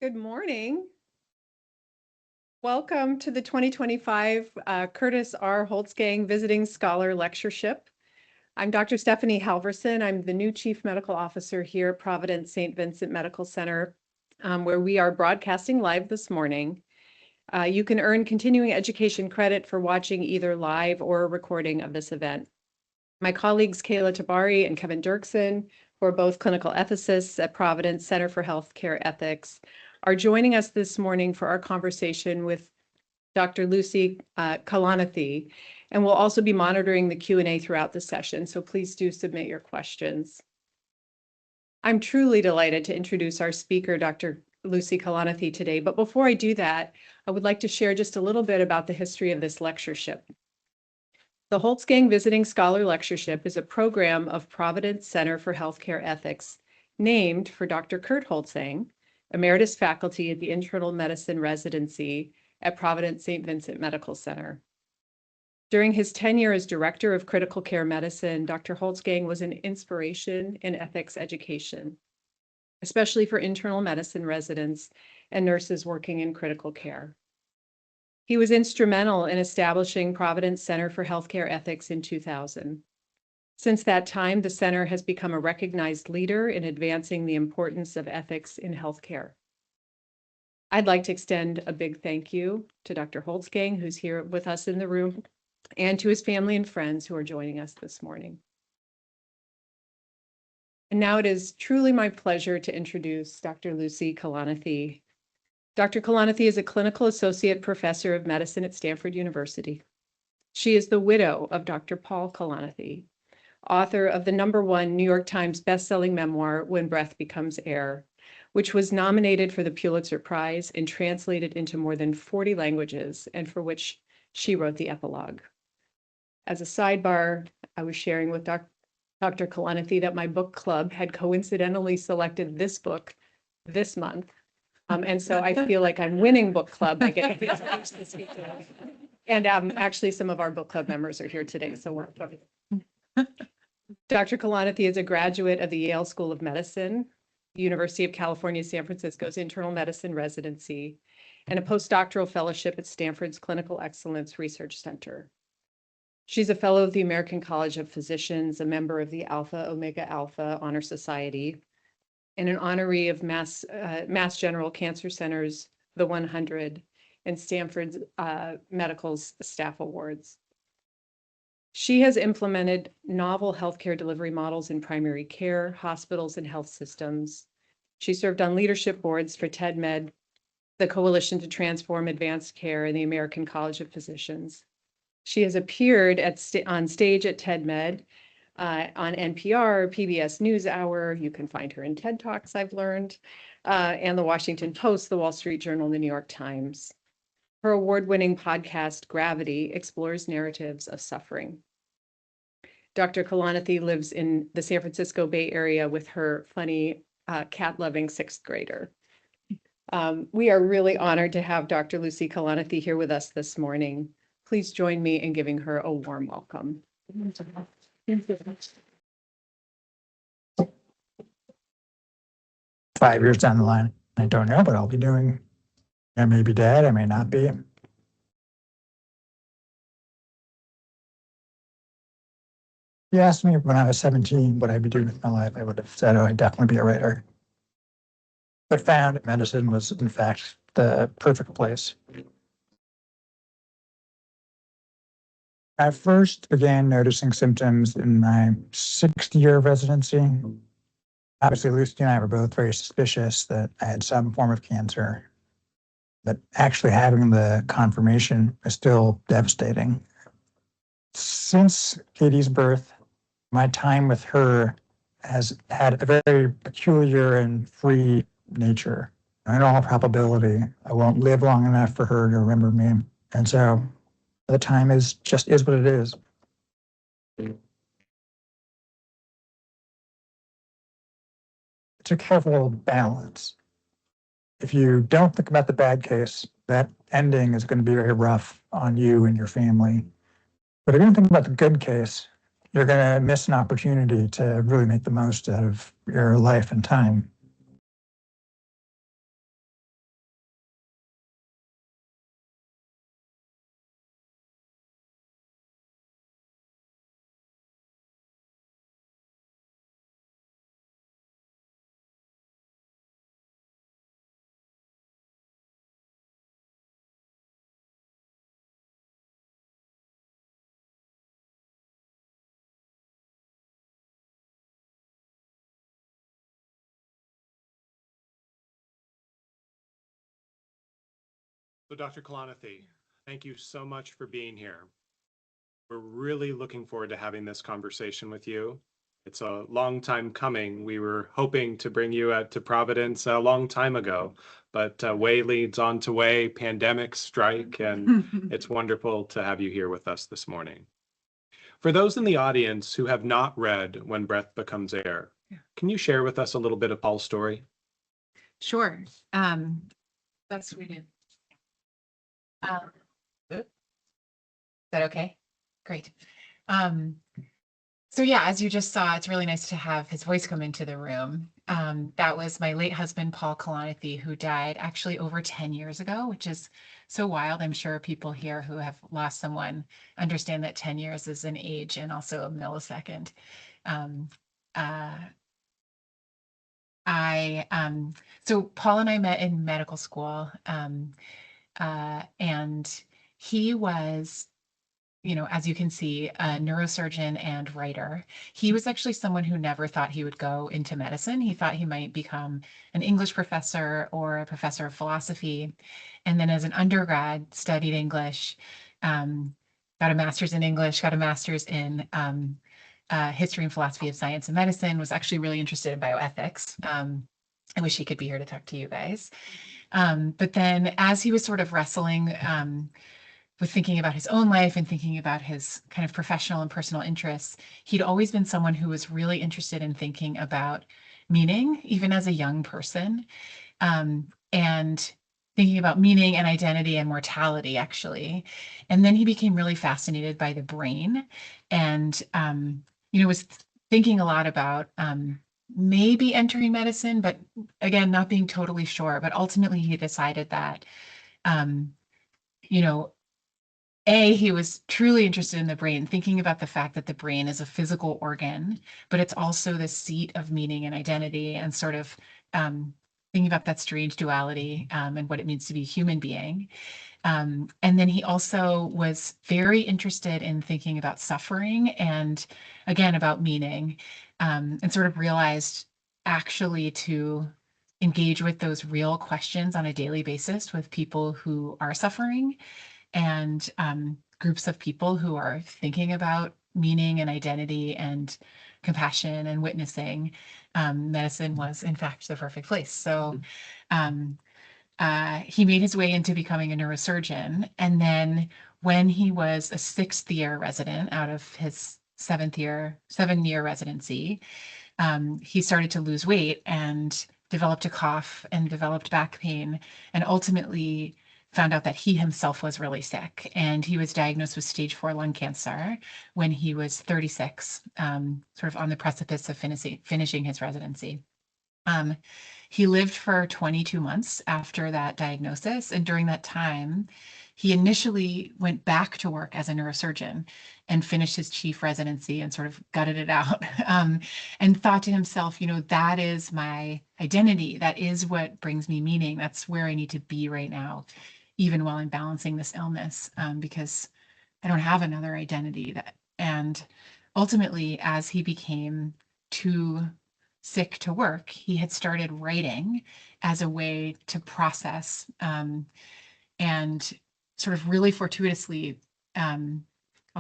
Good morning. Welcome to the 2025 Curtis R. Holtzgang Visiting Scholar Lectureship. I'm Dr. Stephanie Halverson. I'm the new Chief Medical Officer here at Providence St. Vincent Medical Center, where we are broadcasting live this morning. You can earn continuing education credit for watching either live or a recording of this event. My colleagues Kayla Tabari and Kevin Dirksen, who are both clinical ethicists at Providence Center for Healthcare Ethics, are joining us this morning for our conversation with Dr. Lucy Kalanithi, and we'll also be monitoring the Q&A throughout the session, so please do submit your questions. I'm truly delighted to introduce our speaker, Dr. Lucy Kalanithi, today, but before I do that, I would like to share just a little bit about the history of this lectureship. The Holtzgang Visiting Scholar Lectureship is a program of Providence Center for Healthcare Ethics named for Dr. Kurt Holtzgang, Emeritus Faculty at the Internal Medicine Residency at Providence St. Vincent Medical Center. During his tenure as Director of Critical Care Medicine, Dr. Holtzgang was an inspiration in ethics education, especially for internal medicine residents and nurses working in critical care. He was instrumental in establishing Providence Center for Healthcare Ethics in 2000. Since that time, the center has become a recognized leader in advancing the importance of ethics in healthcare. I'd like to extend a big thank you to Dr. Holtzgang, who's here with us in the room, and to his family and friends who are joining us this morning. And now it is truly my pleasure to introduce Dr. Lucy Kalanithi. Dr. Kalanithi is a clinical associate professor of medicine at Stanford University. She is the widow of Dr. Paul Kalanithi, author of the #1 New York Times bestselling memoir, When Breath Becomes Air, which was nominated for the Pulitzer Prize and translated into more than 40 languages, and for which she wrote the epilogue. As a sidebar, I was sharing with Dr. Kalanithi that my book club had coincidentally selected this book this month. And so I feel like I'm winning book club. I get to speak today. And actually, some of our book club members are here today, so we're Dr. Kalanithi is a graduate of the Yale School of Medicine, University of California, San Francisco's Internal Medicine Residency, and a postdoctoral fellowship at Stanford's Clinical Excellence Research Center. She's a fellow of the American College of Physicians, a member of the Alpha Omega Alpha Honor Society, and an honoree of Mass General Cancer Center's The 100 and Stanford's Medical's Staff Awards. She has implemented novel healthcare delivery models in primary care, hospitals, and health systems. She served on leadership boards for TEDMed, the Coalition to Transform Advanced Care, and the American College of Physicians. She has appeared on stage at TEDMed, on NPR, PBS NewsHour. You can find her in TED Talks, I've learned, and the Washington Post, the Wall Street Journal, and the New York Times. Her award-winning podcast, Gravity, explores narratives of suffering. Dr. Kalanithi lives in the San Francisco Bay Area with her funny, cat-loving 6th grader. We are really honored to have Dr. Lucy Kalanithi here with us this morning. Please join me in giving her a warm welcome. 5 years down the line, I don't know what I'll be doing. I may be dead, I may not be. You asked me when I was 17 what I'd be doing with my life, I would have said, oh, I'd definitely be a writer. But found medicine was, in fact, the perfect place. I first began noticing symptoms in my 6th year of residency. Obviously, Lucy and I were both very suspicious that I had some form of cancer, but actually having the confirmation is still devastating. Since Katie's birth, my time with her has had a very peculiar and free nature. In all probability, I won't live long enough for her to remember me. And so the time is what it is. It's a careful balance. If you don't think about the bad case, that ending is going to be very rough on you and your family. But if you don't think about the good case, you're going to miss an opportunity to really make the most out of your life and time. So Dr. Kalanithi, thank you so much for being here. We're really looking forward to having this conversation with you. It's a long time coming. We were hoping to bring you out to Providence a long time ago, but way leads on to way, pandemics strike, and it's wonderful to have you here with us this morning. For those in the audience who have not read When Breath Becomes Air, can you share with us a little bit of Paul's story? Sure. That's what we did. Is that okay? Great. So yeah, as you just saw, it's really nice to have his voice come into the room. That was my late husband, Paul Kalanithi, who died actually over 10 years ago, which is so wild. I'm sure people here who have lost someone understand that 10 years is an age and also a millisecond. Um, uh, so Paul and I met in medical school, and he was, as you can see, a neurosurgeon and writer. He was actually someone who never thought he would go into medicine. He thought he might become an English professor or a professor of philosophy. And then as an undergrad, studied English, got a master's in English, got a master's in history and philosophy of science and medicine, was actually really interested in bioethics. I wish he could be here to talk to you guys. But then as he was sort of wrestling with thinking about his own life and thinking about his kind of professional and personal interests, he'd always been someone who was really interested in thinking about meaning, even as a young person, and thinking about meaning and identity and mortality, actually. And then he became really fascinated by the brain and, was thinking a lot about maybe entering medicine, but again, not being totally sure. But ultimately, he decided that, you know, he was truly interested in the brain, thinking about the fact that the brain is a physical organ, but it's also the seat of meaning and identity, and sort of thinking about that strange duality and what it means to be a human being. And then he also was very interested in thinking about suffering and, again, about meaning, and sort of realized actually to engage with those real questions on a daily basis with people who are suffering and groups of people who are thinking about meaning and identity and compassion and witnessing, medicine was in fact the perfect place. So he made his way into becoming a neurosurgeon. And then when he was a 6th-year resident out of his 7-year residency, he started to lose weight and developed a cough and developed back pain, and ultimately found out that he himself was really sick. And he was diagnosed with stage 4 lung cancer when he was 36, sort of on the precipice of finishing his residency. He lived for 22 months after that diagnosis. And during that time, he initially went back to work as a neurosurgeon and finished his chief residency and sort of gutted it out, and thought to himself, that is my identity. That is what brings me meaning. That's where I need to be right now, even while I'm balancing this illness, because I don't have another identity. And ultimately, as he became too sick to work, he had started writing as a way to process, and sort of really fortuitously, I'll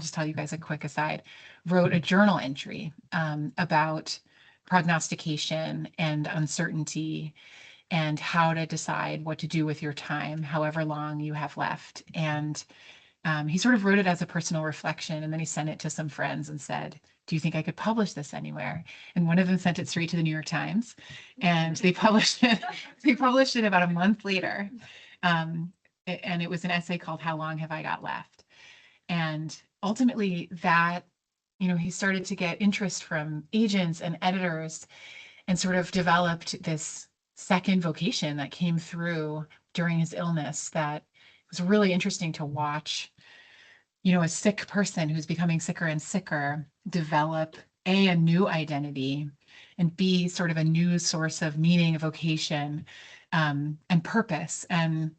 just tell you guys a quick aside, wrote a journal entry about prognostication and uncertainty and how to decide what to do with your time, however long you have left. And he sort of wrote it as a personal reflection, and then he sent it to some friends and said, do you think I could publish this anywhere? And one of them sent it straight to the New York Times, and they published it. They published it about a month later. And it was an essay called How Long Have I Got Left? And ultimately that, he started to get interest from agents and editors and sort of developed this second vocation that came through during his illness that was really interesting to watch, a sick person who's becoming sicker and sicker develop a new identity, and B, sort of a new source of meaning, vocation, and purpose. And,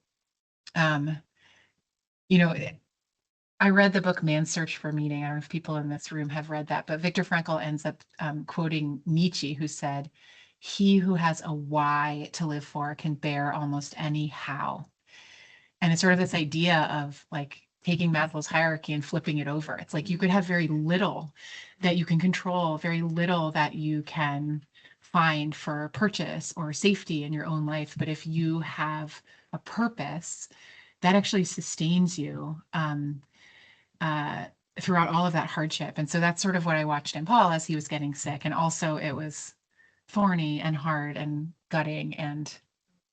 I read the book Man's Search for Meaning. I don't know if people in this room have read that, but Viktor Frankl ends up quoting Nietzsche, who said, "He who has a why to live for can bear almost any how." And it's sort of this idea of like taking Maslow's hierarchy and flipping it over. It's like you could have very little that you can control, very little that you can find for purchase or safety in your own life. But if you have a purpose, that actually sustains you uh, throughout all of that hardship. And so that's sort of what I watched in Paul as he was getting sick. And also it was thorny and hard and gutting and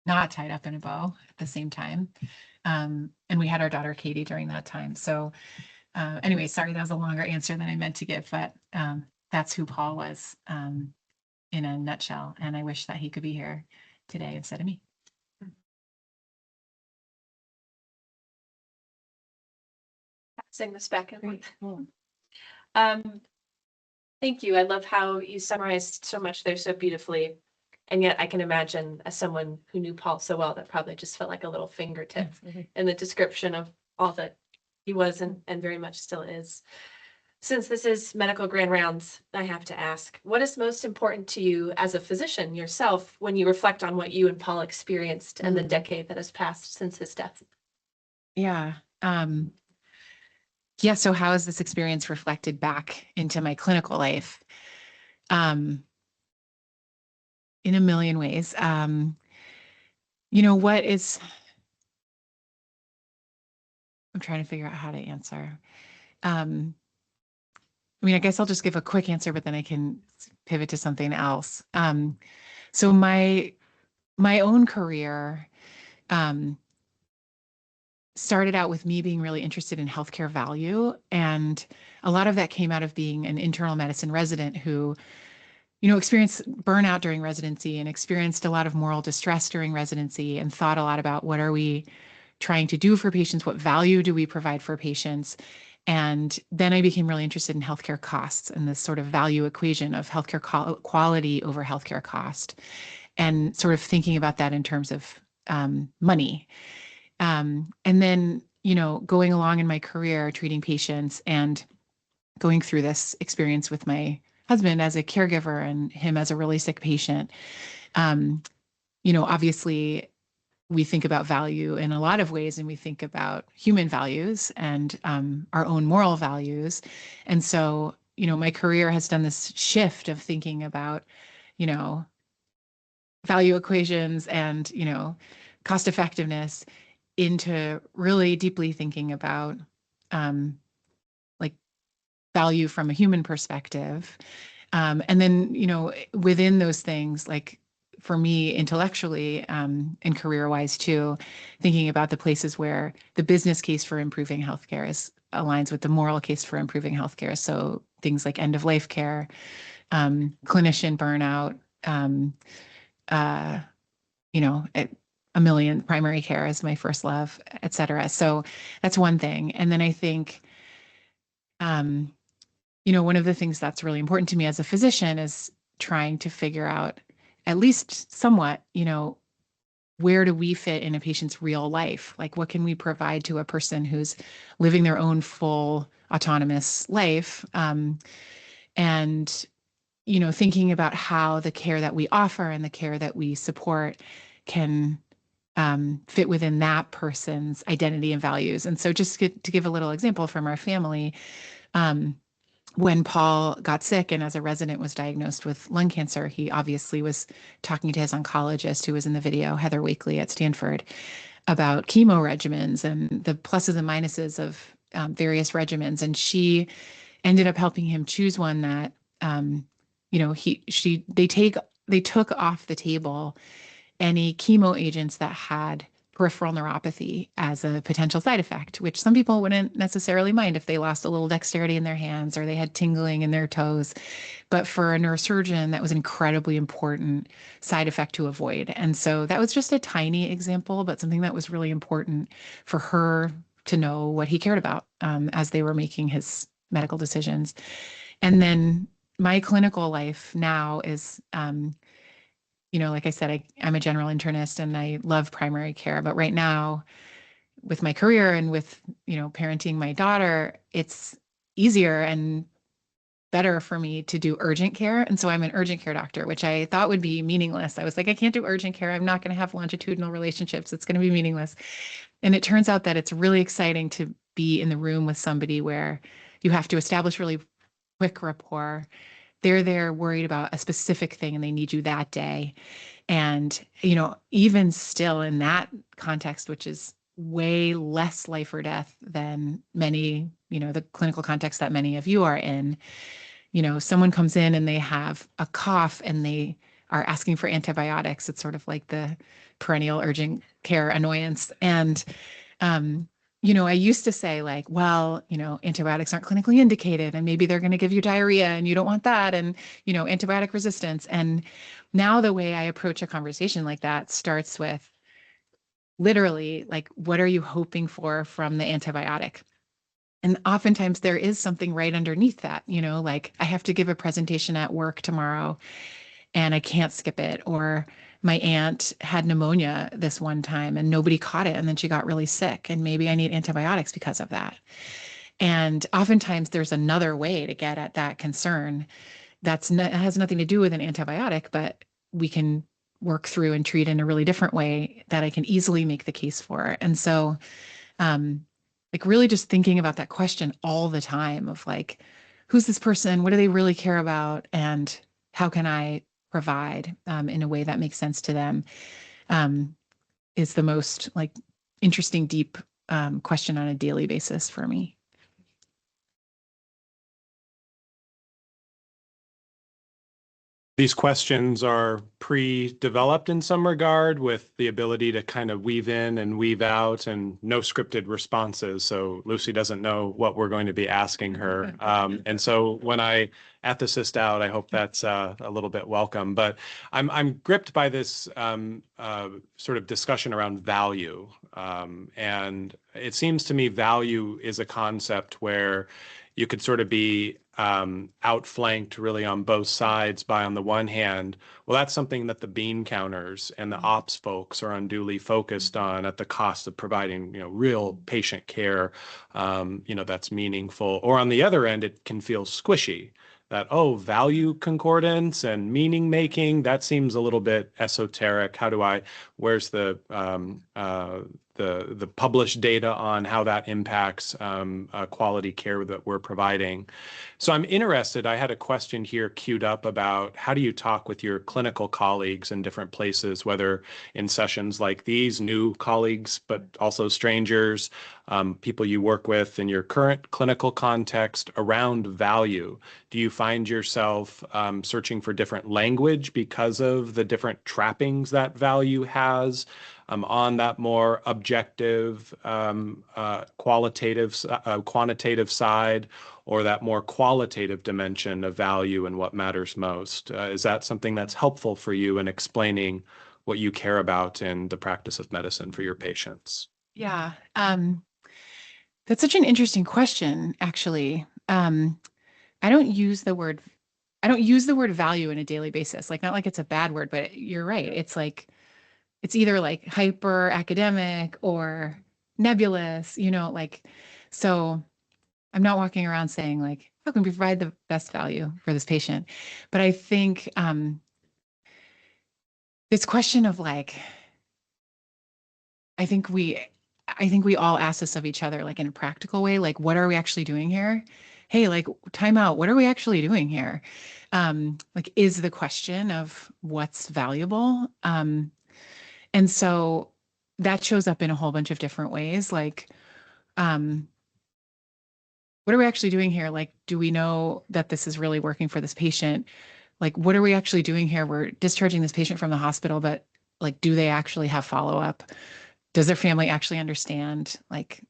not tied up in a bow at the same time. And we had our daughter Katie during that time. So anyway, sorry, that was a longer answer than I meant to give, but that's who Paul was in a nutshell. And I wish that he could be here today instead of me. Passing this back and Great. forth. Thank you. I love how you summarized so much there so beautifully. And yet I can imagine, as someone who knew Paul so well, that probably just felt like a little fingertip in the description of all that he was and very much still is. Since this is medical grand rounds, I have to ask, what is most important to you as a physician yourself when you reflect on what you and Paul experienced and the decade that has passed since his death? Yeah. Yeah. So how is this experience reflected back into my clinical life? In a million ways. What is, I'm trying to figure out how to answer. I guess I'll just give a quick answer, but then I can pivot to something else. So my own career started out with me being really interested in healthcare value. And a lot of that came out of being an internal medicine resident who, experienced burnout during residency and experienced a lot of moral distress during residency and thought a lot about what are we trying to do for patients? What value do we provide for patients? And then I became really interested in healthcare costs and this sort of value equation of healthcare quality over healthcare cost, and sort of thinking about that in terms of money. And then, going along in my career, treating patients and going through this experience with my husband as a caregiver and him as a really sick patient. Obviously, we think about value in a lot of ways, and we think about human values and our own moral values. And so, my career has done this shift of thinking about, value equations and, cost effectiveness into really deeply thinking about like value from a human perspective. And then, within those things, like for me intellectually and career-wise too, thinking about the places where the business case for improving healthcare aligns with the moral case for improving healthcare. So things like end-of-life care, clinician burnout, a million primary care is my first love, et cetera. So that's one thing. And then I think, one of the things that's really important to me as a physician is trying to figure out, at least somewhat, where do we fit in a patient's real life? Like, what can we provide to a person who's living their own full autonomous life? And, thinking about how the care that we offer and the care that we support can fit within that person's identity and values. And so just to give a little example from our family, when Paul got sick and as a resident was diagnosed with lung cancer, he obviously was talking to his oncologist, who was in the video, Heather Wakely at Stanford, about chemo regimens and the pluses and minuses of various regimens. And she ended up helping him choose one that, they took off the table any chemo agents that had peripheral neuropathy as a potential side effect, which some people wouldn't necessarily mind if they lost a little dexterity in their hands or they had tingling in their toes. But for a neurosurgeon, that was an incredibly important side effect to avoid. And so that was just a tiny example, but something that was really important for her to know what he cared about as they were making his medical decisions. And then my clinical life now is, like I said, I'm a general internist and I love primary care. But right now, with my career and with, parenting my daughter, it's easier and better for me to do urgent care. And so I'm an urgent care doctor, which I thought would be meaningless. I was like, I can't do urgent care. I'm not going to have longitudinal relationships. It's going to be meaningless. And it turns out that it's really exciting to be in the room with somebody where you have to establish really quick rapport. They're there worried about a specific thing and they need you that day. And, even still in that context, which is way less life or death than many, the clinical context that many of you are in, someone comes in and they have a cough and they are asking for antibiotics. It's sort of like the perennial urgent care annoyance. And, I used to say like, well, antibiotics aren't clinically indicated and maybe they're going to give you diarrhea and you don't want that. And, antibiotic resistance. And now the way I approach a conversation like that starts with literally like, what are you hoping for from the antibiotic? And oftentimes there is something right underneath that, like I have to give a presentation at work tomorrow and I can't skip it. Or my aunt had pneumonia this one time and nobody caught it. And then she got really sick and maybe I need antibiotics because of that. And oftentimes there's another way to get at that concern has nothing to do with an antibiotic, but we can work through and treat in a really different way that I can easily make the case for. And so, like really just thinking about that question all the time of like, who's this person? What do they really care about? And how can I provide in a way that makes sense to them is the most like interesting, deep question on a daily basis for me. These questions are pre-developed in some regard with the ability to kind of weave in and weave out and no scripted responses. So Lucy doesn't know what we're going to be asking her. And so when I ethicist out, I hope that's a little bit welcome. But I'm gripped by this sort of discussion around value. And it seems to me value is a concept where you could sort of be outflanked really on both sides by, on the one hand, well, that's something that the bean counters and the ops folks are unduly focused on at the cost of providing, real patient care, that's meaningful. Or on the other end, it can feel squishy. That, value concordance and meaning making, that seems a little bit esoteric. Where's the published data on how that impacts quality care that we're providing? So I'm interested, I had a question here queued up about how do you talk with your clinical colleagues in different places, whether in sessions like these, new colleagues, but also strangers, people you work with in your current clinical context around value. Do you find yourself searching for different language because of the different trappings that value has on that more objective, quantitative side, or that more qualitative dimension of value and what matters most? Is that something that's helpful for you in explaining what you care about in the practice of medicine for your patients? Yeah. That's such an interesting question, actually. I don't use the word value in a daily basis. Like, not like it's a bad word, but you're right. It's like, it's either like hyper academic or nebulous, so I'm not walking around saying like, how can we provide the best value for this patient? But I think this question of like, I think we all ask this of each other, like in a practical way, like, what are we actually doing here? Hey, like, time out. What are we actually doing here? Like, is the question of what's valuable. And so that shows up in a whole bunch of different ways. Like, what are we actually doing here? Like, do we know that this is really working for this patient? Like, what are we actually doing here? We're discharging this patient from the hospital, but like, do they actually have follow-up? Does their family actually understand like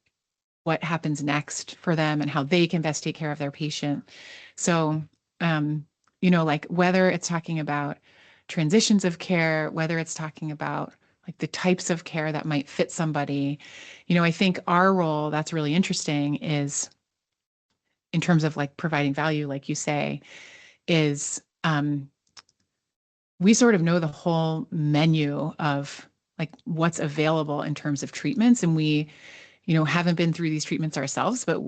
what happens next for them and how they can best take care of their patient? So, like whether it's talking about transitions of care, whether it's talking about like the types of care that might fit somebody, I think our role that's really interesting is in terms of like providing value, like you say, is we sort of know the whole menu of like what's available in terms of treatments. And we, haven't been through these treatments ourselves, but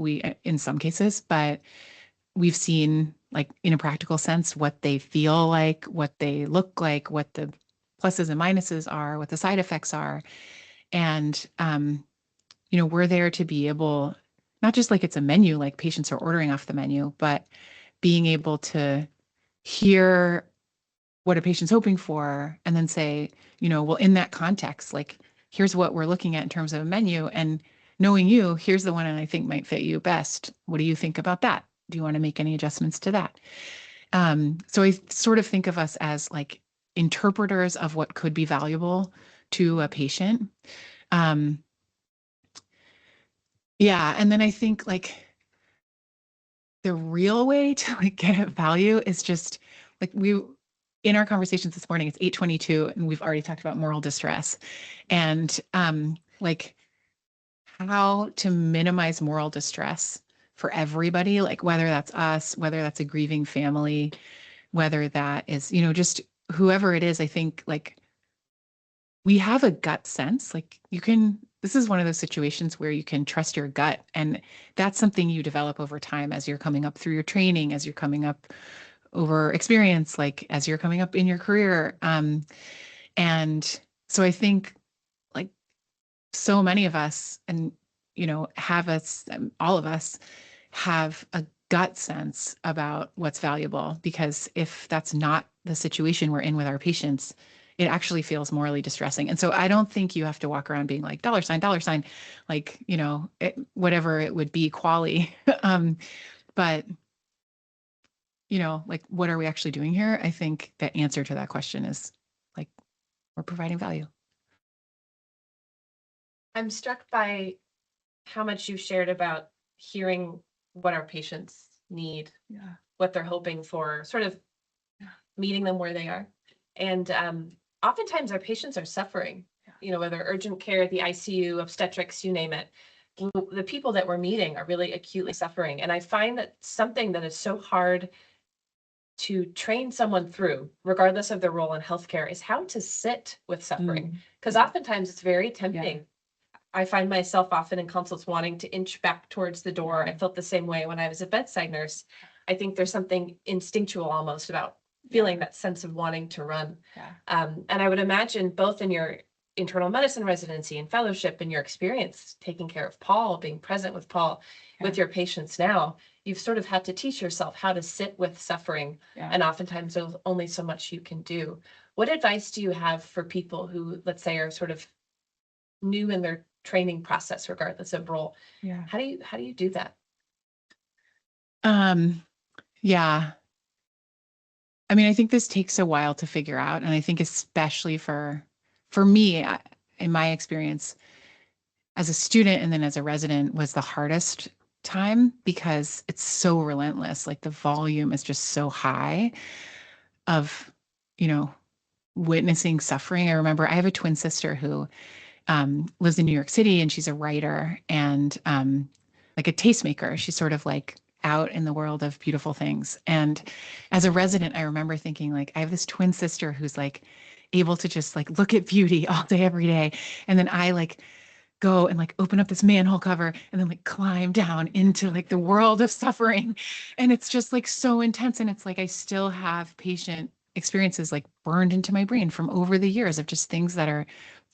in some cases, but we've seen, like in a practical sense, what they feel like, what they look like, what the pluses and minuses are, what the side effects are. And, we're there to be able, not just like it's a menu, like patients are ordering off the menu, but being able to hear what a patient's hoping for and then say, well, in that context, like, here's what we're looking at in terms of a menu. And knowing you, here's the one I think might fit you best. What do you think about that? Do you want to make any adjustments to that? So I sort of think of us as like interpreters of what could be valuable to a patient. Yeah. And then I think like the real way to like get at value is just like in our conversations this morning, it's 8:22 and we've already talked about moral distress and like how to minimize moral distress for everybody, like whether that's us, whether that's a grieving family, whether that is, just whoever it is. I think like we have a gut sense, like this is one of those situations where you can trust your gut. And that's something you develop over time as you're coming up through your training, as you're coming up over experience, like as you're coming up in your career. And so I think like so many of us and, have us, all of us have a gut sense about what's valuable, because if that's not the situation we're in with our patients, it actually feels morally distressing. And so I don't think you have to walk around being like dollar sign, like, whatever it would be, quali. But, like, what are we actually doing here? I think the answer to that question is like, we're providing value. I'm struck by how much you shared about hearing what our patients need, Yeah. what they're hoping for, sort of meeting them where they are. And oftentimes our patients are suffering, whether urgent care, the ICU, obstetrics, you name it. The people that we're meeting are really acutely suffering. And I find that something that is so hard to train someone through, regardless of their role in healthcare, is how to sit with suffering. Because oftentimes it's very tempting. I find myself often in consults wanting to inch back towards the door. I felt the same way when I was a bedside nurse. I think there's something instinctual almost about feeling that sense of wanting to run. And I would imagine both in your internal medicine residency and fellowship and your experience taking care of Paul, being present with Paul, with your patients now, you've sort of had to teach yourself how to sit with suffering. And oftentimes there's only so much you can do. What advice do you have for people who, let's say, are sort of new in their training process, regardless of role? How do you do that? Yeah. I mean, I think this takes a while to figure out. And I think especially for me, in my experience as a student and then as a resident, was the hardest time because it's so relentless. Like the volume is just so high of, witnessing suffering. I remember I have a twin sister who lives in New York City, and she's a writer and like a tastemaker. She's sort of like out in the world of beautiful things. And as a resident, I remember thinking like, I have this twin sister who's like able to just like look at beauty all day, every day. And then I like go and like open up this manhole cover and then like climb down into like the world of suffering. And it's just like so intense. And it's like, I still have patient experiences like burned into my brain from over the years of just things that are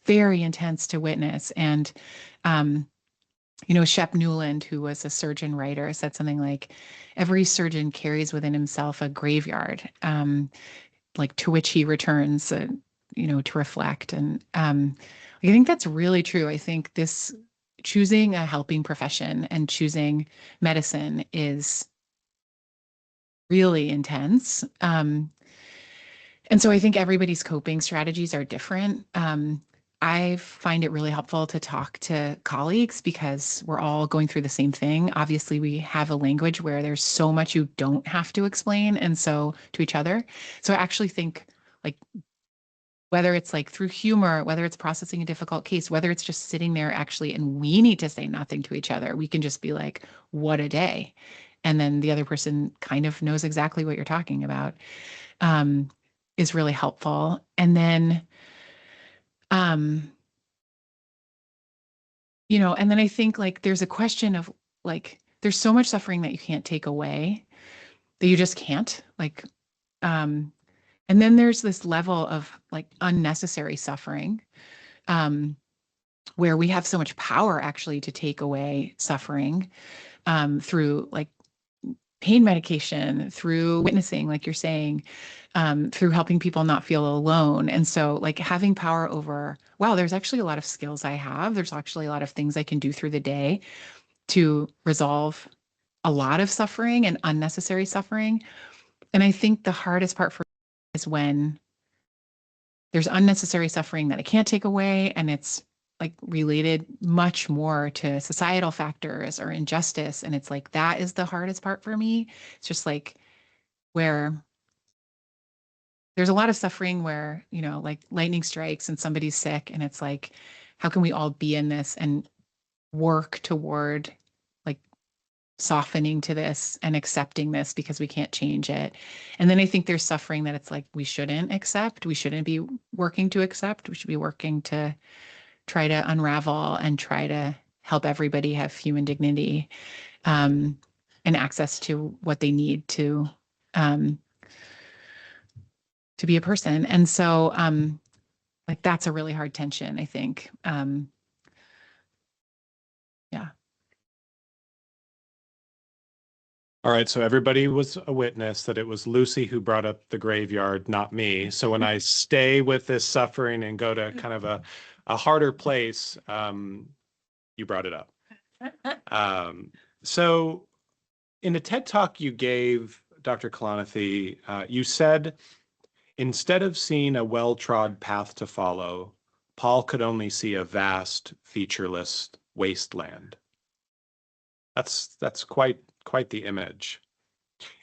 very intense to witness. And, Shep Newland, who was a surgeon writer, said something like, every surgeon carries within himself a graveyard, like to which he returns, to reflect. And I think that's really true. I think this choosing a helping profession and choosing medicine is really intense. And so I think everybody's coping strategies are different. I find it really helpful to talk to colleagues because we're all going through the same thing. Obviously, we have a language where there's so much you don't have to explain, and so to each other. So I actually think like whether it's like through humor, whether it's processing a difficult case, whether it's just sitting there actually, and we need to say nothing to each other. We can just be like, what a day. And then the other person kind of knows exactly what you're talking about, is really helpful. And then, and then I think like there's a question of like, there's so much suffering that you can't take away. that you just can't. Like, and then there's this level of like unnecessary suffering, where we have so much power actually to take away suffering, through like pain medication, through witnessing, like you're saying, through helping people not feel alone. And so like having power over, wow, there's actually a lot of skills I have. There's actually a lot of things I can do through the day to resolve a lot of suffering and unnecessary suffering. And I think the hardest part for me is when there's unnecessary suffering that I can't take away, and it's like related much more to societal factors or injustice. And it's like, that is the hardest part for me. It's just like where there's a lot of suffering where, you know, like lightning strikes and somebody's sick, and it's like, how can we all be in this and work toward like softening to this and accepting this because we can't change it. And then I think there's suffering that it's like we shouldn't accept. We shouldn't be working to accept. We should be working to try to unravel and try to help everybody have human dignity, and access to what they need to be a person. And so like that's a really hard tension, I think. Yeah. All right, so everybody was a witness that it was Lucy who brought up the graveyard, not me. So when I stay with this suffering and go to kind of a harder place, you brought it up. So in a TED Talk you gave, Dr. Kalanithi, you said, instead of seeing a well-trod path to follow, Paul could only see a vast, featureless wasteland. That's quite the image.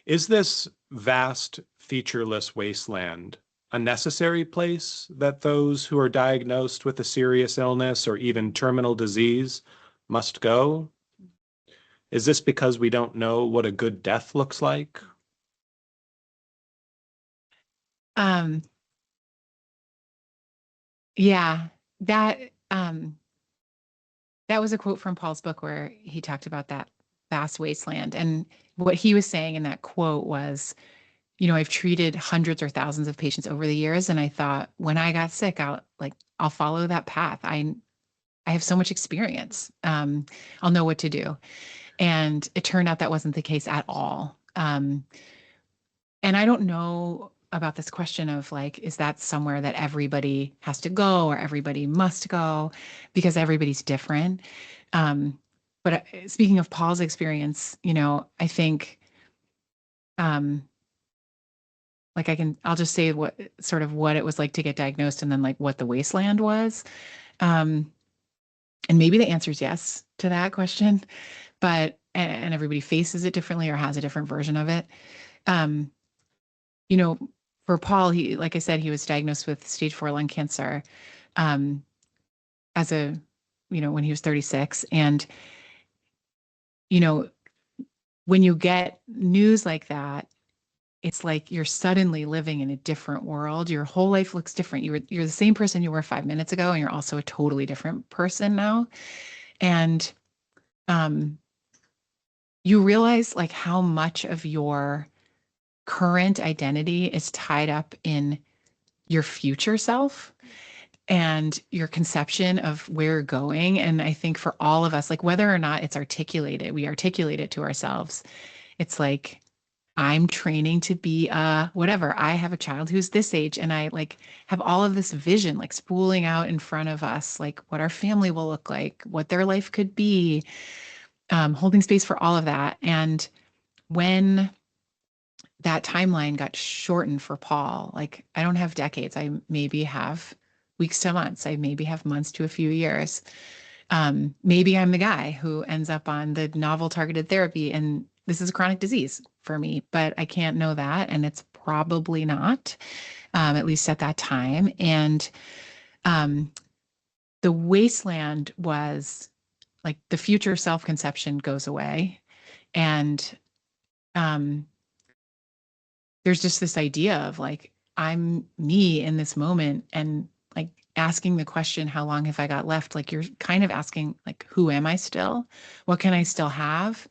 Is this vast, featureless wasteland a necessary place that those who are diagnosed with a serious illness or even terminal disease must go? Is this because we don't know what a good death looks like? Yeah, that that was a quote from Paul's book where he talked about that vast wasteland. And what he was saying in that quote was, you know, I've treated hundreds or thousands of patients over the years, and I thought when I got sick, I'll follow that path. I have so much experience. I'll know what to do. And it turned out that wasn't the case at all. And I don't know about this question of like, is that somewhere that everybody has to go or everybody must go, because everybody's different. But speaking of Paul's experience, you know, I think, like I'll just say what it was like to get diagnosed, and then like what the wasteland was. And maybe the answer is yes to that question, but, and everybody faces it differently or has a different version of it. You know, for Paul, he, like I said, he was diagnosed with stage 4 lung cancer, as a, you know, when he was 36. And, you know, when you get news like that, it's like you're suddenly living in a different world. Your whole life looks different. You're the same person you were 5 minutes ago, and you're also a totally different person now. And you realize like how much of your current identity is tied up in your future self and your conception of where you're going. And I think for all of us, like whether or not it's articulated, we articulate it to ourselves. It's like, I'm training to be whatever. I have a child who's this age, and I like have all of this vision like spooling out in front of us, like what our family will look like, what their life could be, holding space for all of that. And when that timeline got shortened for Paul, like I don't have decades. I maybe have weeks to months. I maybe have months to a few years. Maybe I'm the guy who ends up on the novel targeted therapy, and this is a chronic disease for me, but I can't know that. And it's probably not, at least at that time. And the wasteland was like the future self-conception goes away. And there's just this idea of like, I'm me in this moment, and like asking the question, how long have I got left? Like you're kind of asking like, who am I still? What can I still have?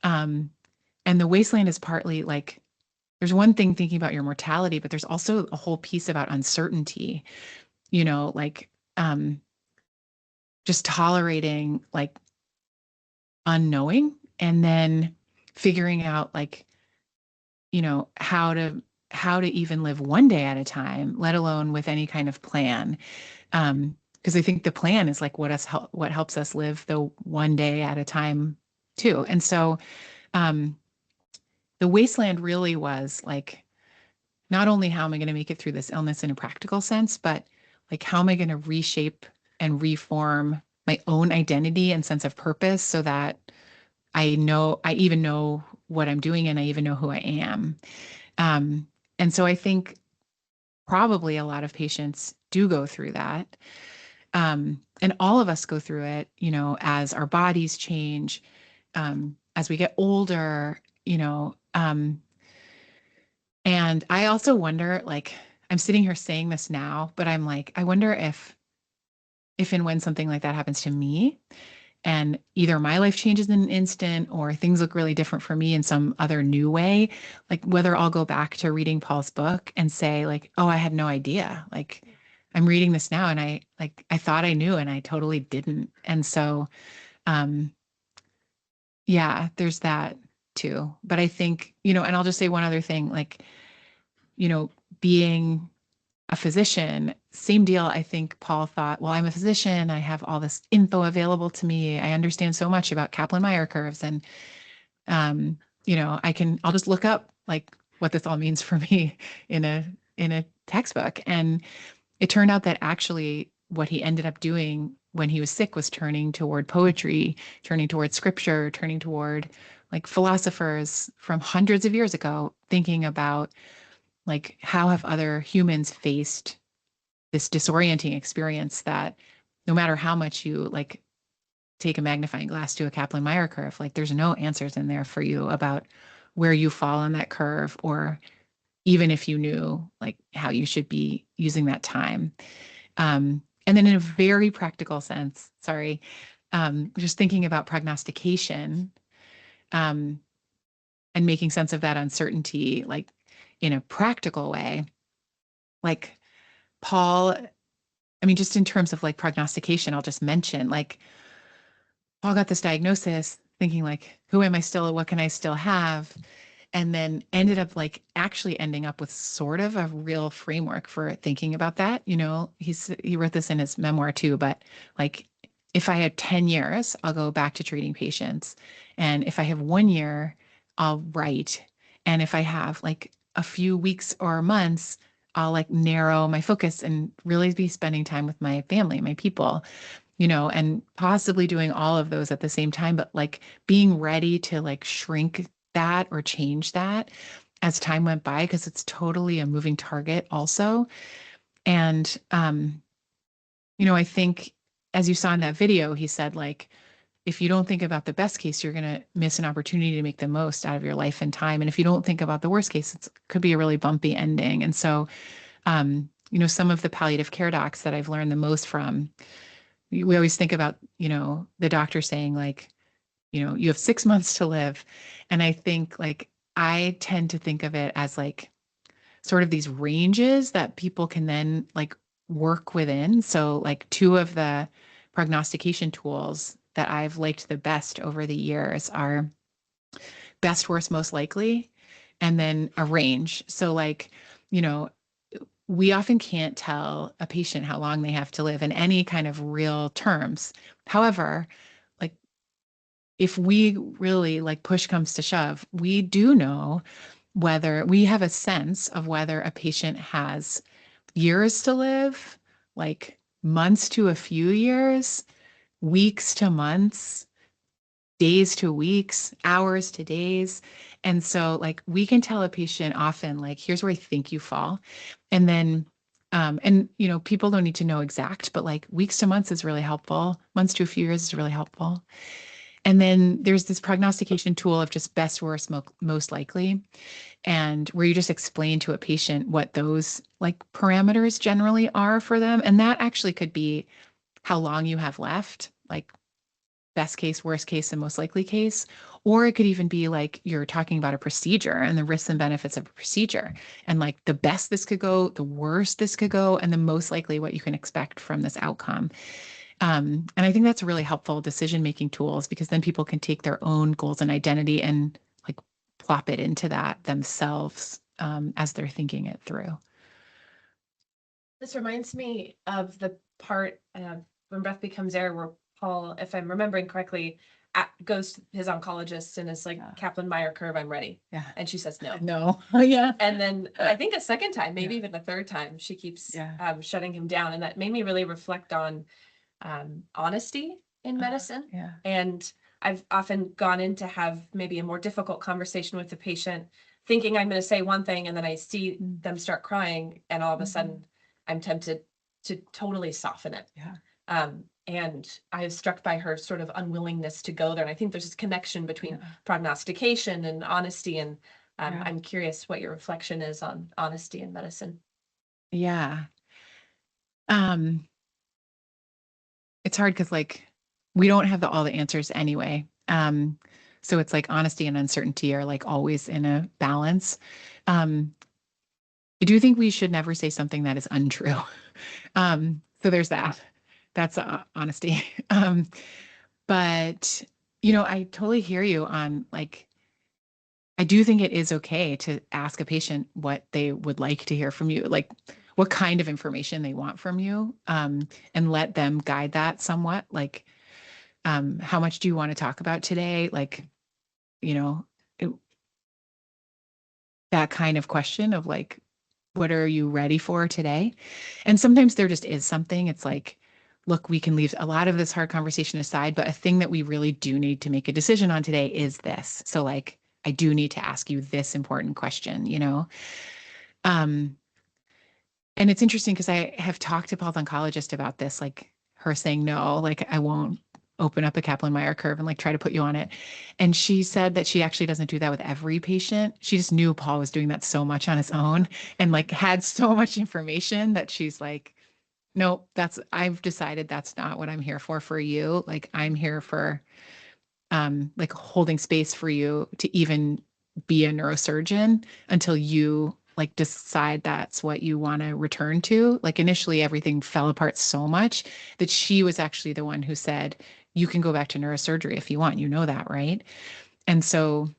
And the wasteland is partly like there's one thing thinking about your mortality, but there's also a whole piece about uncertainty, like just tolerating like unknowing and then figuring out like, how to even live one day at a time, let alone with any kind of plan. Because I think the plan is like what helps us live the one day at a time too. And so um, the wasteland really was like, not only how am I going to make it through this illness in a practical sense, but like how am I going to reshape and reform my own identity and sense of purpose so that I even know what I'm doing and I even know who I am. And so I think probably a lot of patients do go through that. And all of us go through it, as our bodies change, as we get older, and I also wonder, like, I'm sitting here saying this now, but I'm like, I wonder if and when something like that happens to me, and either my life changes in an instant or things look really different for me in some other new way, like whether I'll go back to reading Paul's book and say like, oh, I had no idea. Like I'm reading this now and I thought I knew and I totally didn't. And so, um, yeah, there's that too. But I think, and I'll just say one other thing, like, being a physician, same deal. I think Paul thought, well, I'm a physician. I have all this info available to me. I understand so much about Kaplan-Meier curves. And, I'll just look up like what this all means for me in a textbook. And it turned out that actually what he ended up doing when he was sick was turning toward poetry, turning toward scripture, turning toward like philosophers from hundreds of years ago, thinking about like how have other humans faced this disorienting experience that no matter how much you like take a magnifying glass to a Kaplan-Meier curve, like there's no answers in there for you about where you fall on that curve, or even if you knew like how you should be using that time. And then in a very practical sense, sorry, just thinking about prognostication, um, and making sense of that uncertainty, like in a practical way, like Paul, I mean, just in terms of like prognostication, I'll just mention like Paul got this diagnosis thinking like, who am I still? What can I still have? And then ended up like actually ending up with sort of a real framework for thinking about that. He wrote this in his memoir too, but like if I had 10 years, I'll go back to treating patients. And if I have 1 year, I'll write. And if I have like a few weeks or months, I'll like narrow my focus and really be spending time with my family, my people, and possibly doing all of those at the same time, but like being ready to like shrink that or change that as time went by, because it's totally a moving target also. And, I think as you saw in that video, he said like, if you don't think about the best case, you're going to miss an opportunity to make the most out of your life and time. And if you don't think about the worst case, it could be a really bumpy ending. And so, some of the palliative care docs that I've learned the most from, we always think about, the doctor saying like, you have 6 months to live. And I think like, I tend to think of it as like sort of these ranges that people can then like work within. So like two of the prognostication tools that I've liked the best over the years are best, worst, most likely, and then a range. So like, you know, we often can't tell a patient how long they have to live in any kind of real terms. However, like if we really like push comes to shove, we do know whether we have a sense of whether a patient has years to live, like months to a few years, weeks to months, days to weeks, hours to days. And so like we can tell a patient often like, here's where I think you fall. And then people don't need to know exact, but like weeks to months is really helpful. Months to a few years is really helpful. And then there's this prognostication tool of just best, worst, most likely, and where you just explain to a patient what those like parameters generally are for them. And that actually could be how long you have left. Like best case, worst case, and most likely case. Or it could even be like you're talking about a procedure and the risks and benefits of a procedure, and like the best this could go, the worst this could go, and the most likely what you can expect from this outcome. And I think that's really helpful decision-making tools, because then people can take their own goals and identity and like plop it into that themselves as they're thinking it through. This reminds me of the part when Breath Becomes Air, where Paul, if I'm remembering correctly, goes to his oncologist and is like, Yeah. Kaplan-Meier curve, I'm ready. Yeah. And she says no. No. Yeah. And then I think a second time, maybe even a third time, she keeps shutting him down. And that made me really reflect on honesty in medicine. Yeah. And I've often gone in to have maybe a more difficult conversation with the patient, thinking I'm going to say one thing, and then I see them start crying, and all of a sudden I'm tempted to totally soften it. Yeah. And I was struck by her sort of unwillingness to go there. And I think there's this connection between prognostication and honesty. And I'm curious what your reflection is on honesty in medicine. Yeah. It's hard because like we don't have all the answers anyway. So it's like honesty and uncertainty are like always in a balance. I do think we should never say something that is untrue. So there's that. That's honesty. But you know, I totally hear you on like, I do think it is okay to ask a patient what they would like to hear from you, like what kind of information they want from you, and let them guide that somewhat. Like, how much do you want to talk about today? Like, you know, that kind of question of like, what are you ready for today? And sometimes there just is something. It's like, look, we can leave a lot of this hard conversation aside, but a thing that we really do need to make a decision on today is this. So like, I do need to ask you this important question, you know? And it's interesting because I have talked to Paul's oncologist about this, like her saying, no, like I won't open up a Kaplan-Meier curve and like try to put you on it. And she said that she actually doesn't do that with every patient. She just knew Paul was doing that so much on his own and like had so much information that she's like, nope, I've decided that's not what I'm here for you. Like I'm here for like holding space for you to even be a neurosurgeon until you like decide that's what you want to return to. Like initially everything fell apart so much that she was actually the one who said, you can go back to neurosurgery if you want, you know that, right? And so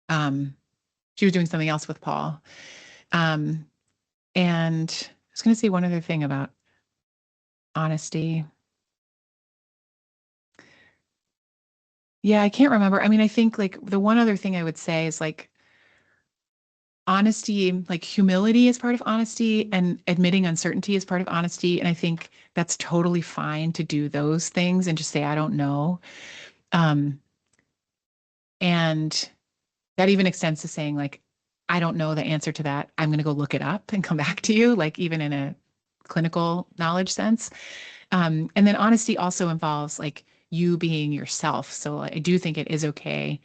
she was doing something else with Paul. And I was going to say one other thing about honesty. Yeah, I can't remember. I mean, I think like the one other thing I would say is like honesty, like humility is part of honesty, and admitting uncertainty is part of honesty. And I think that's totally fine to do those things and just say, I don't know. And that even extends to saying like, I don't know the answer to that. I'm going to go look it up and come back to you, like even in a clinical knowledge sense. And then honesty also involves like you being yourself. So I do think it is okay,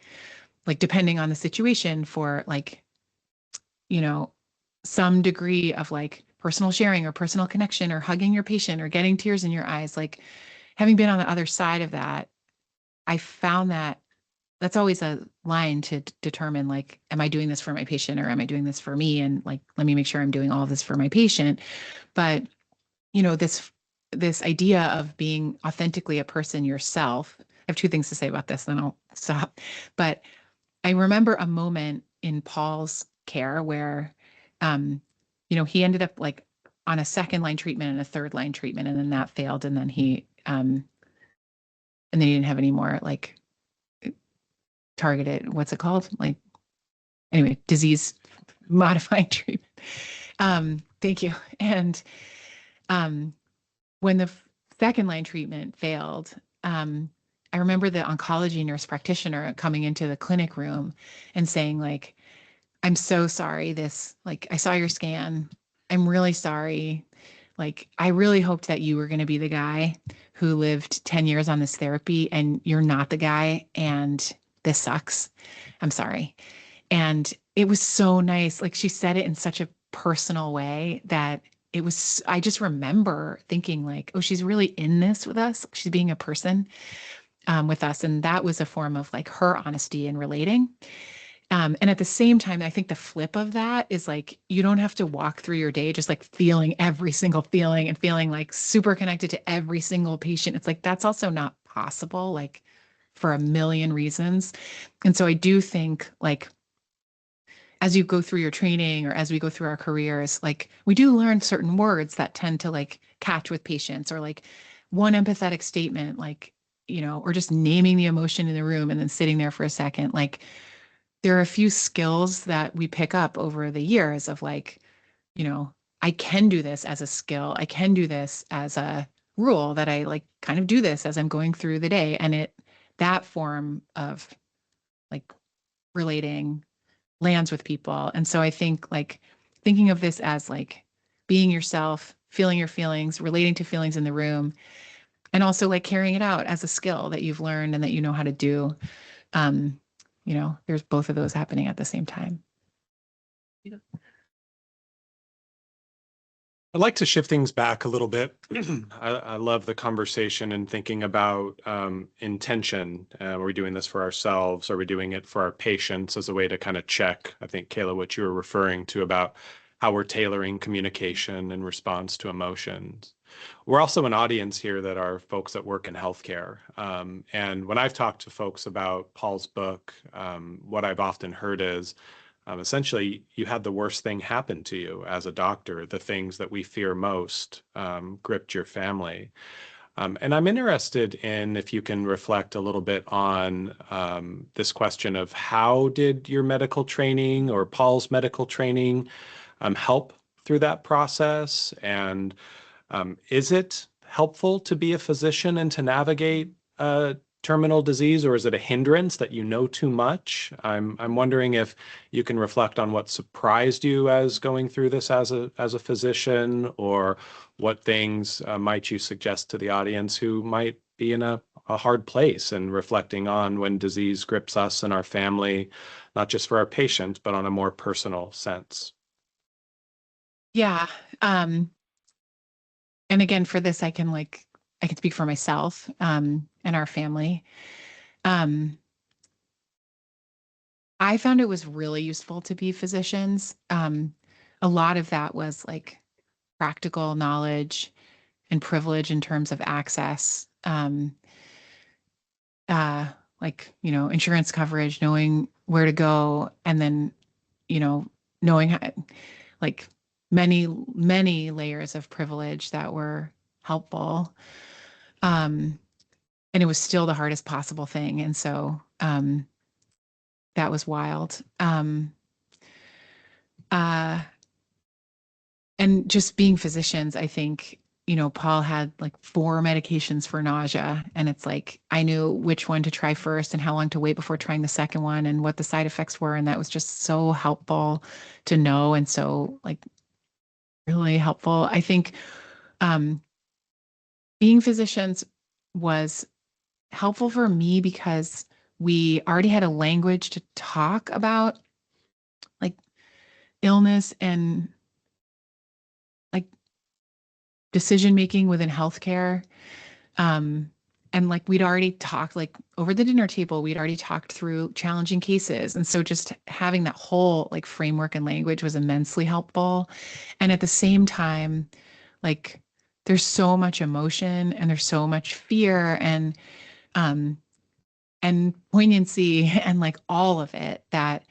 like depending on the situation, for like, you know, some degree of like personal sharing or personal connection or hugging your patient or getting tears in your eyes. Like having been on the other side of that, I found that that's always a line to determine like, am I doing this for my patient or am I doing this for me? And like, let me make sure I'm doing all of this for my patient. But, you know, this idea of being authentically a person yourself, I have two things to say about this, then I'll stop. But I remember a moment in Paul's care where, you know, he ended up like on a second line treatment and a third line treatment, and then that failed. And then he didn't have any more like targeted, what's it called? Like, anyway, disease modifying treatment. Thank you. And when the second line treatment failed, I remember the oncology nurse practitioner coming into the clinic room and saying like, I'm so sorry like, I saw your scan. I'm really sorry. Like, I really hoped that you were going to be the guy who lived 10 years on this therapy, and you're not the guy. And this sucks. I'm sorry. And it was so nice. Like she said it in such a personal way that I just remember thinking like, oh, she's really in this with us. She's being a person. with us. And that was a form of like her honesty and relating. And at the same time, I think the flip of that is like, you don't have to walk through your day just like feeling every single feeling and feeling like super connected to every single patient. It's like, that's also not possible, like for a million reasons. And so I do think like, as you go through your training or as we go through our careers, like we do learn certain words that tend to like catch with patients, or like one empathetic statement, like, or just naming the emotion in the room and then sitting there for a second. Like there are a few skills that we pick up over the years of like, I can do this as a skill. I can do this as a rule, that I like kind of do this as I'm going through the day. And that form of like relating lands with people. And so I think like thinking of this as like being yourself, feeling your feelings, relating to feelings in the room, and also like carrying it out as a skill that you've learned and that you know how to do. Um, there's both of those happening at the same time. I'd like to shift things back a little bit. I love the conversation and thinking about intention. Are we doing this for ourselves? Are we doing it for our patients as a way to kind of check? I think, Kayla, what you were referring to about how we're tailoring communication in response to emotions. We're also an audience here that are folks that work in healthcare. And when I've talked to folks about Paul's book, what I've often heard is, essentially, you had the worst thing happen to you as a doctor. The things that we fear most gripped your family. And I'm interested in if you can reflect a little bit on this question of how did your medical training or Paul's medical training help through that process? And is it helpful to be a physician and to navigate terminal disease, or is it a hindrance that you know too much? I'm wondering if you can reflect on what surprised you as going through this as a physician, or what things might you suggest to the audience who might be in a hard place and reflecting on when disease grips us and our family, not just for our patients, but on a more personal sense. Yeah. And again, for this, I can speak for myself, and our family. I found it was really useful to be physicians. A lot of that was like practical knowledge and privilege in terms of access, insurance coverage, knowing where to go, and then, knowing how, like many, many layers of privilege that were helpful. And it was still the hardest possible thing. And so, that was wild. Uh, and just being physicians, I think, Paul had like 4 medications for nausea, and it's like, I knew which one to try first and how long to wait before trying the second one and what the side effects were. And that was just so helpful to know. And so like really helpful. I think, being physicians was helpful for me because we already had a language to talk about like illness and like decision making within healthcare. And like we'd already talked, like over the dinner table, we'd already talked through challenging cases. And so just having that whole like framework and language was immensely helpful. And at the same time, like there's so much emotion and there's so much fear um and poignancy and like all of it, that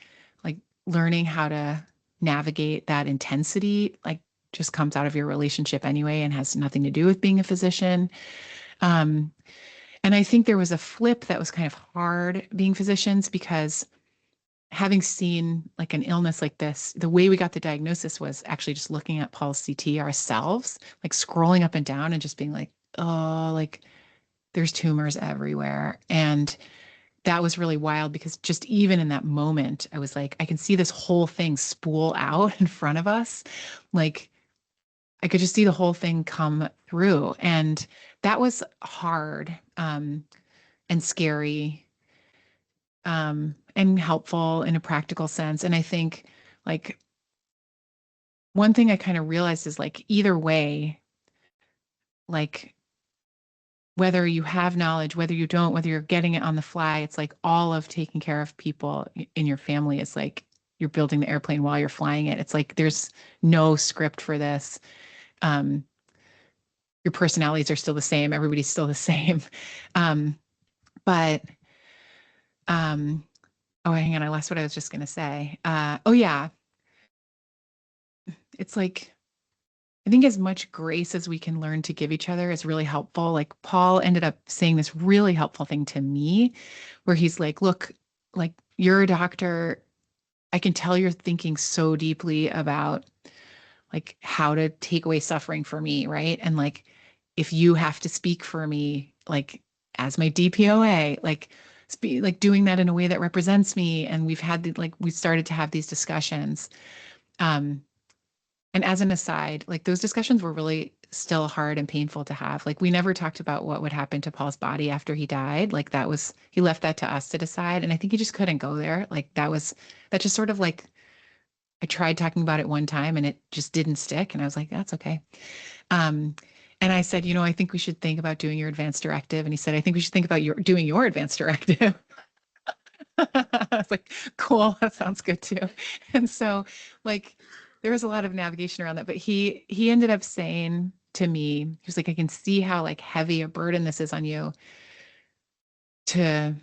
like learning how to navigate that intensity like just comes out of your relationship anyway and has nothing to do with being a physician. Um, and I think there was a flip that was kind of hard being physicians, because having seen like an illness like this, the way we got the diagnosis was actually just looking at Paul's CT ourselves, like scrolling up and down and just being like, oh, like there's tumors everywhere. And that was really wild, because just even in that moment, I was like, I can see this whole thing spool out in front of us. Like I could just see the whole thing come through. And that was hard, and scary, and helpful in a practical sense. And I think like one thing I kind of realized is like either way, like whether you have knowledge, whether you don't, whether you're getting it on the fly, it's like all of taking care of people in your family is like you're building the airplane while you're flying it. It's like there's no script for this. Um, your personalities are still the same. Everybody's still the same. But oh, hang on, I lost what I was just gonna say. Oh yeah, it's like I think as much grace as we can learn to give each other is really helpful. Like Paul ended up saying this really helpful thing to me, where he's like, "Look, like you're a doctor. I can tell you're thinking so deeply about like how to take away suffering for me, right? And like if you have to speak for me, like as my DPOA, like doing that in a way that represents me. And we started to have these discussions. Um, and as an aside, like those discussions were really still hard and painful to have. Like we never talked about what would happen to Paul's body after he died. Like he left that to us to decide. And I think he just couldn't go there. Like that just sort of like I tried talking about it one time and it just didn't stick. And I was like, that's okay. Um, and I said, I think we should think about doing your advance directive. And he said, I think we should think about doing your advance directive. I was like, cool, that sounds good too. And so like there was a lot of navigation around that, but he ended up saying to me, he was like, I can see how like heavy a burden this is on you to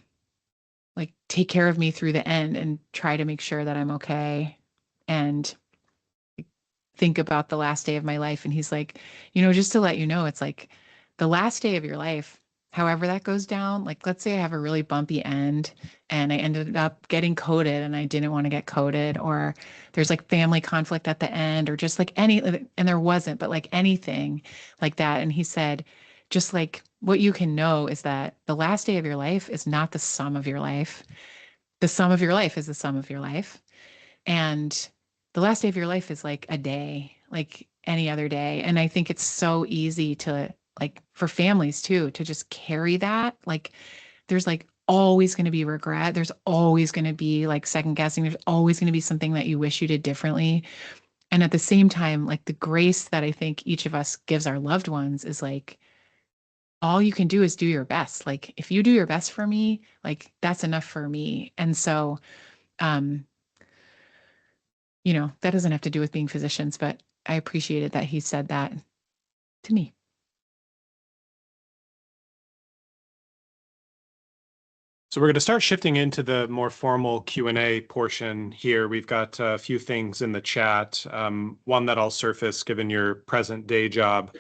like take care of me through the end and try to make sure that I'm okay. And think about the last day of my life. And he's like, just to let you know, it's like the last day of your life, however that goes down, like let's say I have a really bumpy end and I ended up getting coded and I didn't want to get coded, or there's like family conflict at the end, or just like and there wasn't, but like anything like that. And he said, just like what you can know is that the last day of your life is not the sum of your life. The sum of your life is the sum of your life. And the last day of your life is like a day, like any other day. And I think it's so easy to like for families too, to just carry that. Like there's like always going to be regret. There's always going to be like second guessing. There's always going to be something that you wish you did differently. And at the same time, like the grace that I think each of us gives our loved ones is like, all you can do is do your best. Like if you do your best for me, like that's enough for me. And so, um, that doesn't have to do with being physicians, but I appreciated that he said that to me. So we're going to start shifting into the more formal Q&A portion here. We've got a few things in the chat, one that I'll surface given your present day job.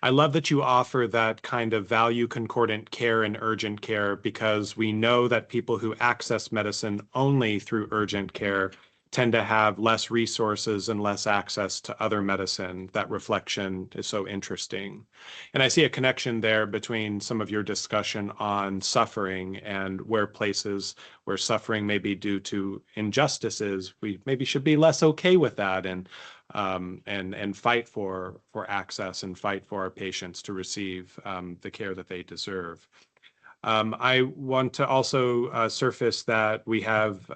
I love that you offer that kind of value concordant care and urgent care, because we know that people who access medicine only through urgent care tend to have less resources and less access to other medicine. That reflection is so interesting. And I see a connection there between some of your discussion on suffering and where places where suffering may be due to injustices, we maybe should be less okay with that and fight for access and fight for our patients to receive the care that they deserve. I want to also surface that we have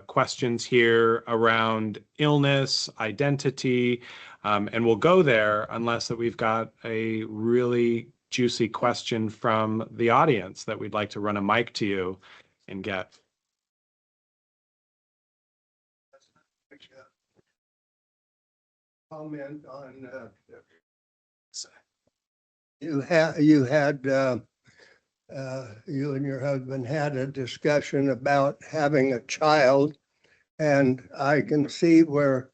questions here around illness, identity, and we'll go there unless that we've got a really juicy question from the audience that we'd like to run a mic to you and get. Comment on you and your husband had a discussion about having a child, and I can see where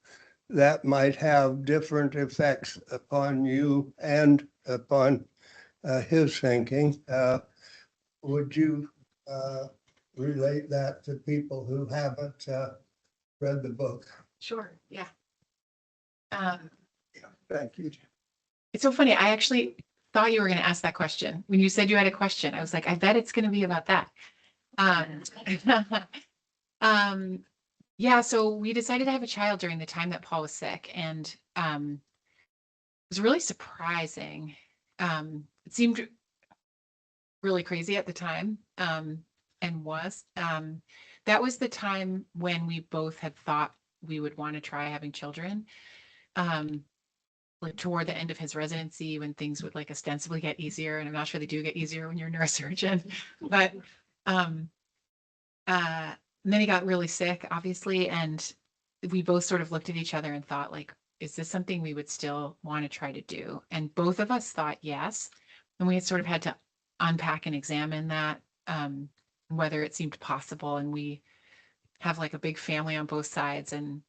that might have different effects upon you and upon his thinking. Would you relate that to people who haven't read the book? Sure. Yeah. Thank you. It's so funny. I actually thought you were going to ask that question. When you said you had a question, I was like, I bet it's going to be about that. Yeah, so we decided to have a child during the time that Paul was sick, and it was really surprising. It seemed really crazy at the time, and was. That was the time when we both had thought we would want to try having children. like toward the end of his residency when things would like ostensibly get easier, and I'm not sure they do get easier when you're a neurosurgeon, but um and then he got really sick, obviously, and we both sort of looked at each other and thought, like, is this something we would still want to try to do? And both of us thought yes. And we had sort of had to unpack and examine that, whether it seemed possible. And we have like a big family on both sides. And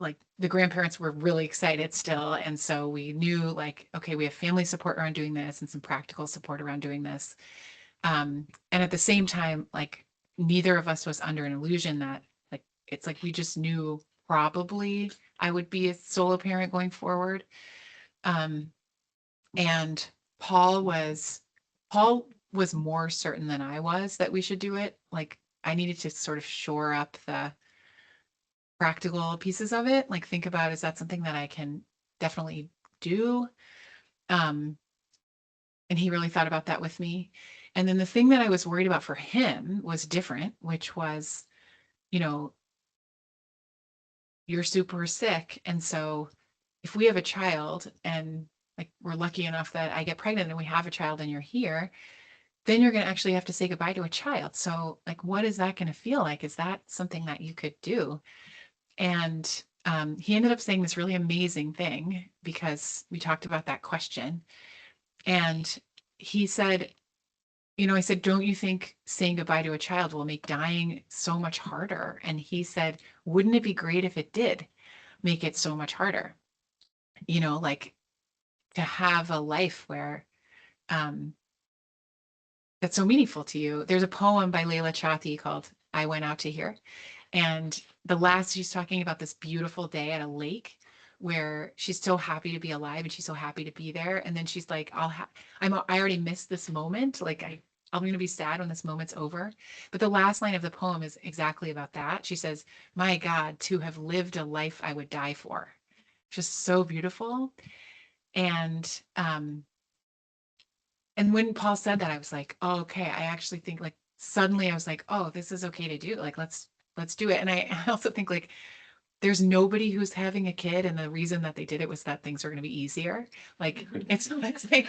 like the grandparents were really excited still. And so we knew, like, okay, we have family support around doing this and some practical support around doing this. And at the same time, like neither of us was under an illusion that like it's like we just knew probably I would be a solo parent going forward. And Paul was more certain than I was that we should do it. Like I needed to sort of shore up the practical pieces of it. Like think about, is that something that I can definitely do? And he really thought about that with me. And then the thing that I was worried about for him was different, which was, you know, you're super sick. And so if we have a child and like we're lucky enough that I get pregnant and we have a child and you're here, then you're going to actually have to say goodbye to a child. So like, what is that going to feel like? Is that something that you could do? And he ended up saying this really amazing thing because we talked about that question. And he said, I said, don't you think saying goodbye to a child will make dying so much harder? And he said, wouldn't it be great if it did make it so much harder? Like to have a life where um, that's so meaningful to you. There's a poem by Leila Chati called I Went Out to Hear. And she's talking about this beautiful day at a lake where she's so happy to be alive and she's so happy to be there. And then she's like, I already missed this moment. Like I'm going to be sad when this moment's over. But the last line of the poem is exactly about that. She says, my God, to have lived a life I would die for. Just so beautiful. And when Paul said that, I was like, oh, okay, I actually think like suddenly I was like, oh, this is okay to do. Like, let's do it. And I also think like there's nobody who's having a kid. And the reason that they did it was that things are going to be easier. Like it's like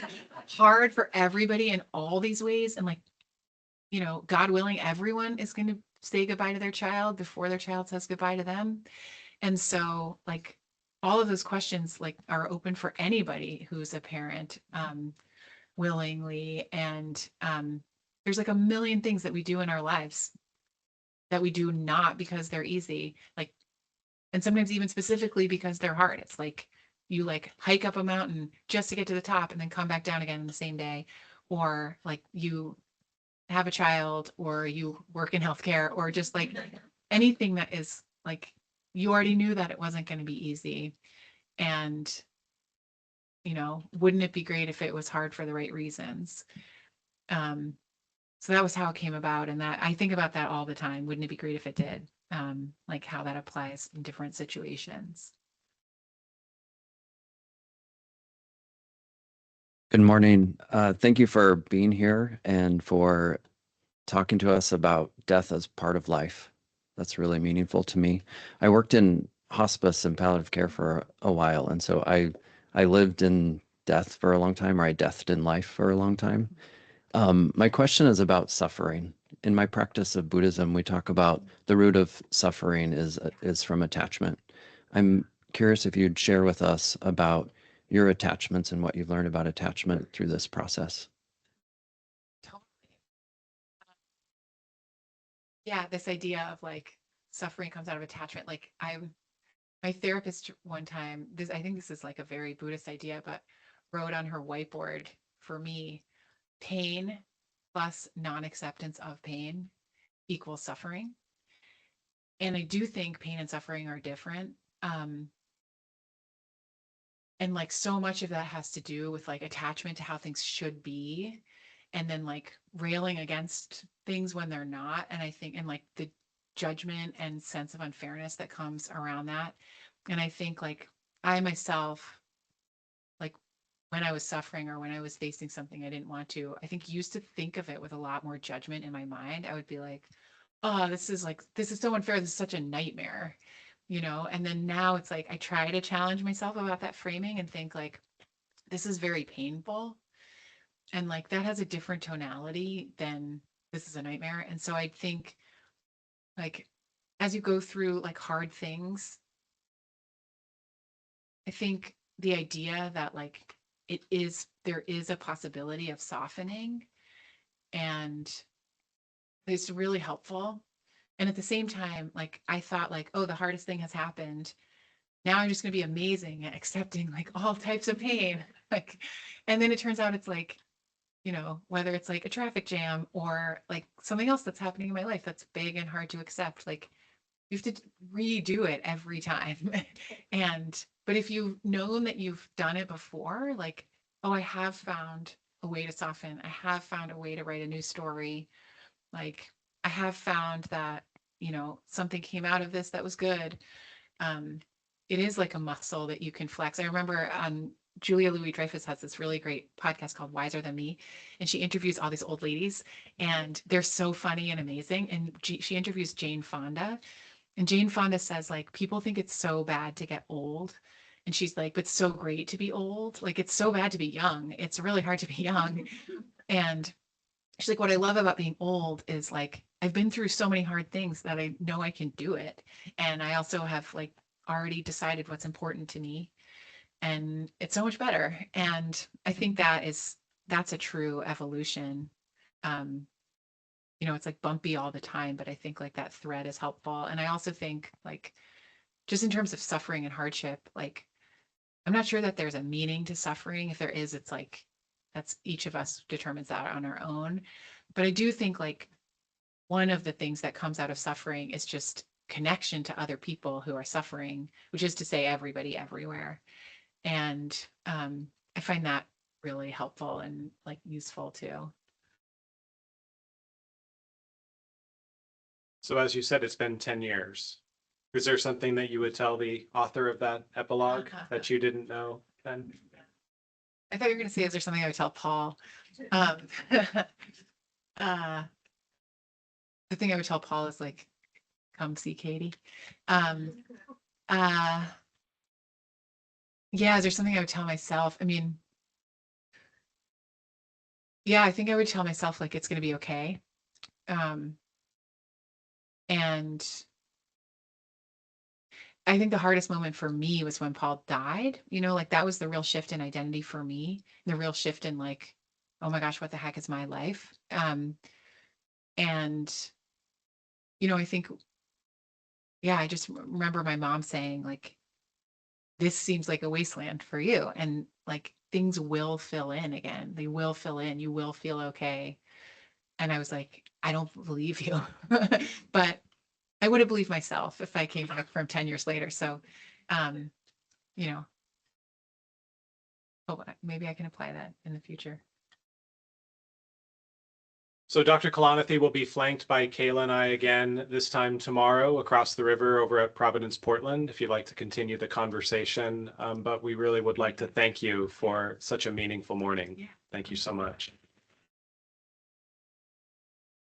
hard for everybody in all these ways. And like, God willing, everyone is going to say goodbye to their child before their child says goodbye to them. And so like all of those questions like are open for anybody who's a parent. Willingly. And there's like a million things that we do in our lives that we do not because they're easy, like, and sometimes even specifically because they're hard. It's like you like hike up a mountain just to get to the top and then come back down again in the same day, or like you have a child or you work in healthcare or just like anything that is like you already knew that it wasn't going to be easy. And wouldn't it be great if it was hard for the right reasons? So that was how it came about. And that I think about that all the time. Wouldn't it be great if it did? Like how that applies in different situations. Good morning. Thank you for being here and for talking to us about death as part of life. That's really meaningful to me. I worked in hospice and palliative care for a while, and so I lived in death for a long time, or I deathed in life for a long time. My question is about suffering. In my practice of Buddhism, we talk about the root of suffering is from attachment. I'm curious if you'd share with us about your attachments and what you've learned about attachment through this process. Totally. Yeah, this idea of like suffering comes out of attachment. Like my therapist one time, I think this is like a very Buddhist idea, but wrote on her whiteboard for me, pain plus non-acceptance of pain equals suffering. And I do think pain and suffering are different. And like so much of that has to do with like attachment to how things should be, and then like railing against things when they're not. And I think, and like the judgment and sense of unfairness that comes around that. And I think like I myself, like when I was suffering or when I was facing something I didn't want to, I think used to think of it with a lot more judgment in my mind. I would be like, oh, this is so unfair. This is such a nightmare. you know, and then now it's like I try to challenge myself about that framing and think like, this is very painful. And like that has a different tonality than this is a nightmare. And so I think like as you go through like hard things, I think the idea that like there is a possibility of softening and it's really helpful. And at the same time, like I thought like, oh, the hardest thing has happened. Now I'm just going to be amazing at accepting like all types of pain. Like, and then it turns out it's like, you know, whether it's like a traffic jam or like something else that's happening in my life that's big and hard to accept, like you have to redo it every time. But if you've known that you've done it before, like, oh, I have found a way to soften, I have found a way to write a new story. Like, I have found that, you know, something came out of this that was good. Um, it is like a muscle that you can flex. I remember Julia Louis-Dreyfus has this really great podcast called Wiser Than Me, and she interviews all these old ladies, and they're so funny and amazing. And she interviews Jane Fonda, and Jane Fonda says, like, people think it's so bad to get old. And she's like, but it's so great to be old. Like, it's so bad to be young. It's really hard to be young. And she's like, what I love about being old is like, I've been through so many hard things that I know I can do it. And I also have like already decided what's important to me. And it's so much better. And I think that's a true evolution. Um, you know, it's like bumpy all the time, but I think like that thread is helpful. And I also think like just in terms of suffering and hardship, like I'm not sure that there's a meaning to suffering. If there is, it's like that's each of us determines that on our own. But I do think like one of the things that comes out of suffering is just connection to other people who are suffering, which is to say everybody everywhere. And I find that really helpful and like useful too. So as you said, it's been 10 years. Is there something that you would tell the author of that epilogue that you didn't know then? I thought you were going to say, is there something I would tell Paul? Uh, the thing I would tell Paul is like, come see Katie. Um, uh, yeah, is there something I would tell myself? I mean, yeah, I think I would tell myself like it's going to be okay. Um, and I think the hardest moment for me was when Paul died. You know, like that was the real shift in identity for me, the real shift in like, oh my gosh, what the heck is my life? And you know, I think, yeah, I just remember my mom saying like, this seems like a wasteland for you, and like things will fill in again. They will fill in. You will feel okay. And I was like, I don't believe you, but I would have believed myself if I came back from 10 years later. So, um, you know, oh, maybe I can apply that in the future. So Dr. Kalanithi will be flanked by Kayla and I again, this time tomorrow across the river over at Providence, Portland, if you'd like to continue the conversation. But we really would like to thank you for such a meaningful morning. Yeah. Thank you so much.